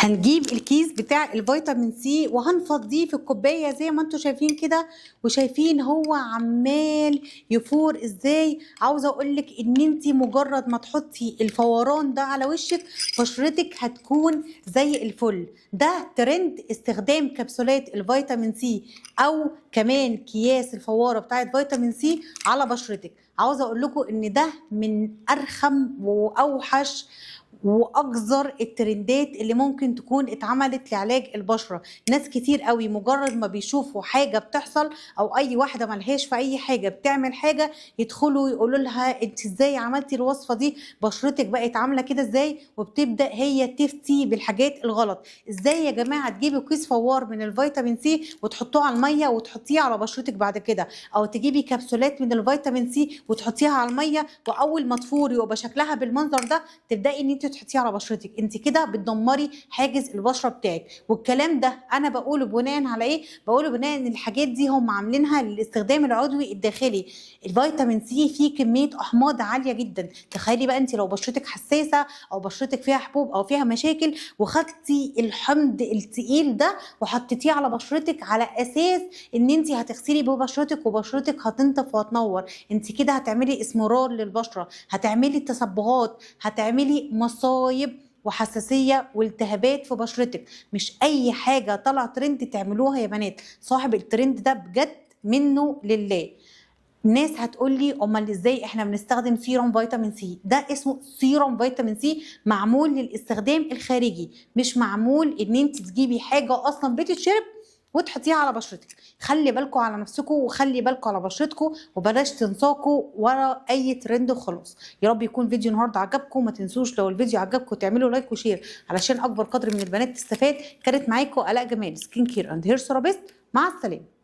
هنجيب الكيس بتاع الفيتامين سي وهنفضيه في الكوبايه زي ما انتم شايفين كده، وشايفين هو عمال يفور ازاي. عاوزه اقول لك ان انت مجرد ما تحطي الفوران ده على وشك بشرتك هتكون زي الفل. ده ترند استخدام كبسولات الفيتامين سي او كمان اكياس الفواره بتاعت فيتامين سي على بشرتك. عاوزه اقول لكم ان ده من ارخم واوحش واقذر الترندات اللي ممكن تكون اتعملت لعلاج البشره. ناس كتير قوي مجرد ما بيشوفوا حاجه بتحصل او اي واحده ملهاش في اي حاجه بتعمل حاجه يدخلوا يقولوا لها انت ازاي عملتي الوصفه دي، بشرتك بقت عامله كده ازاي، وبتبدا هي تفتي بالحاجات الغلط. ازاي يا جماعه تجيبي كيس فوار من الفيتامين سي وتحطوه على الميه وتحطيه على بشرتك بعد كده، او تجيبي كبسولات من الفيتامين سي وتحطيها على الميه واول ما تفوري ويبقى شكلها بالمنظر ده تبداي ان انت تحطيه على بشرتك؟ انت كده بتدمري حاجز البشره بتاعك. والكلام ده انا بقوله بناء على ايه؟ بقوله بناء ان الحاجات دي هم عاملينها للاستخدام العضوي الداخلي. الفيتامين سي فيه كميه احماض عاليه جدا. تخيلي بقى انت لو بشرتك حساسه او بشرتك فيها حبوب او فيها مشاكل وخدتي الحمض التقيل ده وحطيتيه على بشرتك على اساس ان انت هتغسلي بيه بشرتك وبشرتك هتنطف وهتنور، انت كده هتعملي اسمرار للبشره، هتعملي تصبغات، هتعملي مصايب وحساسيه والتهابات في بشرتك. مش اي حاجه طلع ترند تعملوها يا بنات. صاحب الترند ده بجد منه لله. ناس هتقول لي امال ازاي احنا بنستخدم سيروم فيتامين سي؟ ده اسمه سيروم فيتامين سي معمول للاستخدام الخارجي، مش معمول ان انت تجيبي حاجه اصلا بتتشرب وتحطيها على بشرتك. خلي بالكم على نفسكم وخلي بالكم على بشرتكم وبلاش تنساقوا ورا اي ترند وخلاص. يا رب يكون فيديو النهارده عجبكم. ما تنسوش لو الفيديو عجبكم تعملوا لايك وشير علشان اكبر قدر من البنات تستفاد. كانت معاكم آلاء جمال، سكين كير اند هير ثيرابيست. مع السلامه.